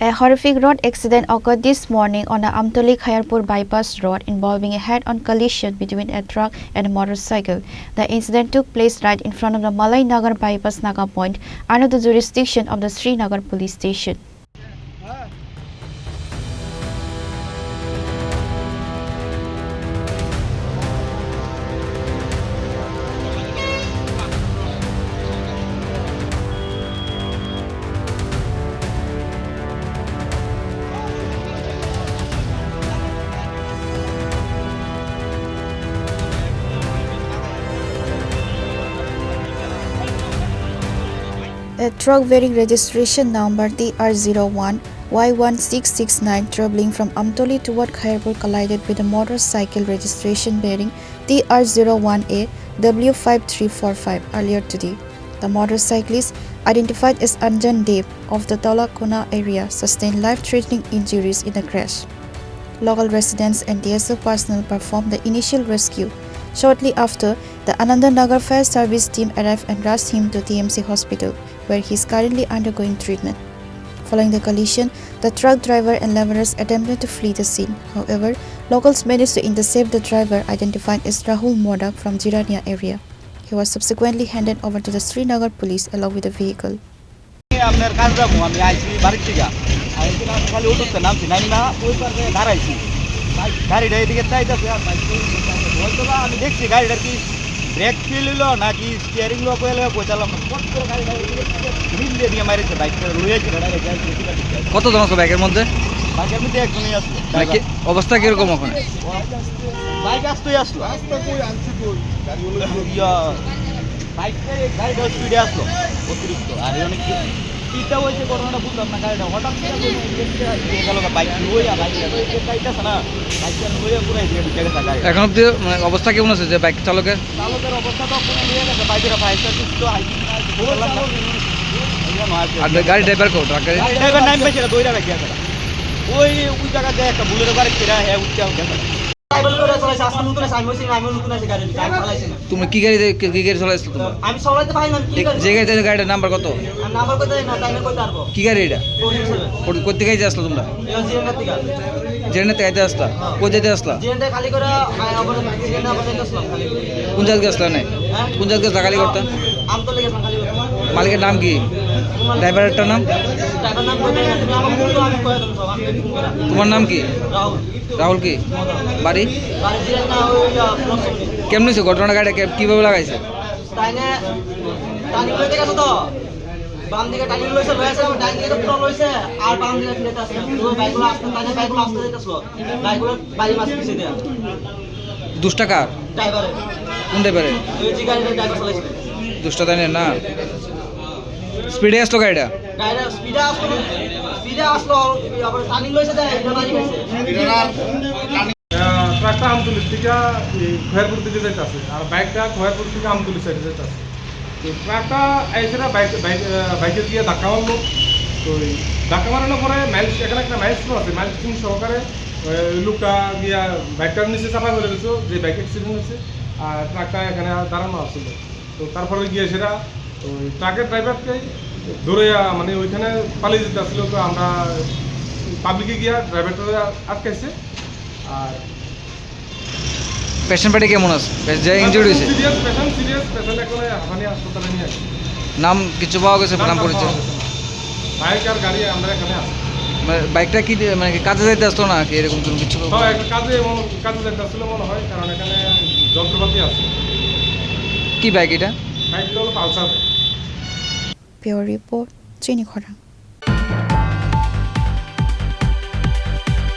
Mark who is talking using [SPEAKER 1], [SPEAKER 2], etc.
[SPEAKER 1] A horrific road accident occurred this morning on the Amtoli-Khairpur bypass road involving a head-on collision between a truck and a motorcycle. The incident took place right in front of the Malay Nagar bypass Naga Point under the jurisdiction of the Srinagar police station. A truck bearing registration number TR01 Y1669 traveling from Amtoli toward Khairpur collided with a motorcycle registration bearing TR01A W5345 earlier today. The motorcyclist, identified as Anjan Dev of the Talakona area, sustained life-threatening injuries in the crash. Local residents and DSO personnel performed the initial rescue. Shortly after, the Anandanagar Fire Service team arrived and rushed him to TMC Hospital, where he is currently undergoing treatment. Following the collision, the truck driver and laborers attempted to flee the scene. However, locals managed to intercept the driver, identified as Rahul Modak from Jirania area. He was subsequently handed over to the Srinagar police along with the vehicle.
[SPEAKER 2] Brake fail হলো নাকি steering lock হয়ে পৌঁছালাম দিয়ে মারিছে বাইকটা রয়েছে।
[SPEAKER 3] কতজন আছে বাইকের মধ্যে?
[SPEAKER 2] বাইকের মধ্যে একজনই আসলো।
[SPEAKER 3] অবস্থা কিরকম ওখানে?
[SPEAKER 2] বাইক আসতো গাড়িটা স্পিডে আসলো অতিরিক্ত। আর অনেক কিটা হয়েছে ঘটনাটা বুঝলাম না। গাড়িটা হঠাৎ বাইক আছে না,
[SPEAKER 3] এখন অব্দি অবস্থা কেমন আছে যে বাইক চালকের
[SPEAKER 2] অবস্থা তো গেছে। বাইকের ফায়ার সার্ভিস তো
[SPEAKER 3] আর গাড়ি ড্রাইভার কো
[SPEAKER 2] ড্রাইভার নাম পেয়েছিল দইরা রাখি আছে ওই জায়গাতে একটা বুলেরো গাড়ি ছিল হ্যাঁ উঠতে গেছে।
[SPEAKER 3] তুমি কি গাড়ি চালাইছো?
[SPEAKER 2] আমি চালাইতে পারি না।
[SPEAKER 3] যে গাড়িতে গাড়িটার নাম্বার কত?
[SPEAKER 2] নাম্বার কত না টাইমে কত পারবো।
[SPEAKER 3] কি গাড়ি এটা? কত থেকে যাইতে আসলো তোমরা? জেনে থেকে যাইতে আসলা? কই যাইতে আসলা?
[SPEAKER 2] জেনে খালি করে জেনে আবার আসলাম খালি।
[SPEAKER 3] কোন জায়গায় আসলা না? কোন জায়গায় খালি করতে?
[SPEAKER 2] আমতলে গেলাম খালি করতে।
[SPEAKER 3] মালিকের নাম কি? ড্রাইভারেরটার নাম?
[SPEAKER 2] ড্রাইভার নাম কই না তুমি আমাকে বলতো আমি কই দেব সব। আমি
[SPEAKER 3] তোমার নাম কি?
[SPEAKER 2] রাহুল।
[SPEAKER 3] রাহুল কি? বাড়ি?
[SPEAKER 2] বাড়ি জিরা না ওই প্লসলি।
[SPEAKER 3] কেমন হইছে ঘটনা? গাড়ি কিভাবে লাগাইছে?
[SPEAKER 2] তাইনে টানি লইতে গেছে তো বাম দিকে টানি লইছে রয়েছে আমার ডান দিকে পুরো লইছে আর বাম দিকে ফিরেতে আসছে। পুরো বাইকগুলো আসতে তাইনে বাইকগুলো আসতে দিতেছিল। বাইকগুলো বাড়ি মাছ পিছে দেয়া।
[SPEAKER 3] 2 টাকা
[SPEAKER 2] ড্রাইভারে।
[SPEAKER 3] কোন ড্রাইভারে?
[SPEAKER 2] ওই যে গাড়িটা ড্রাইভার চালাইছে।
[SPEAKER 3] 2 টাকা না স্পিডে আসলো গাড়িটা?
[SPEAKER 2] গাড়িটা স্পিডে আসলো আবার টানি লইছে দেয় এটা বাড়ি গেছে।
[SPEAKER 4] ট্রাকটা আমতলি থেকে খয়েরপুর দিকে যাইতেছে আর বাইকটা খয়েরপুর থেকে আমতলি সাইডে যাইতেছে। তো ট্রাকটা এসে বাইকে গিয়ে ধাক্কা মারলো। তো ধাক্কা মারানোর পরে মাইলস এখানে একটা মাইলস্টোন আছে, মাইলস্টোন সহকারে লোকটা গিয়া বাইকটার নিচে চাপা করে দিয়েছো যে বাইক অ্যাক্সিডেন্ট হয়েছে। আর ট্রাকটা এখানে দাঁড়ানো আসছিল। তো তারপরে গিয়ে সেটা ওই ট্রাকের ড্রাইভারকে ধরে মানে ওইখানে পালিয়ে যেতে আসছিল। তো আমরা পাবলিকে গিয়া ড্রাইভারটা আটকাইছে। আর
[SPEAKER 3] পেশেন্ট পার্টি কেমন আছে? যে ইনজুরি হয়েছে
[SPEAKER 4] পেশেন্ট এখন হাসানি হাসপাতালে নিয়ে আসে।
[SPEAKER 3] নাম কিছু পাওয়া গেছে? নাম পরিচয়?
[SPEAKER 4] বাইক আর গাড়ি আমরা এখানে আসি।
[SPEAKER 3] বাইকটা কি মানে কাজে যাইতে আসতো না কি এরকম কিছু?
[SPEAKER 4] হ্যাঁ কাজে যাইতে আসছিল মনে হয়, কারণ এখানে যন্ত্রপাতি আছে।
[SPEAKER 3] কি বাইক এটা?
[SPEAKER 4] বাইকটা হলো Pulsar.
[SPEAKER 1] Pure Report, Chini Khorang.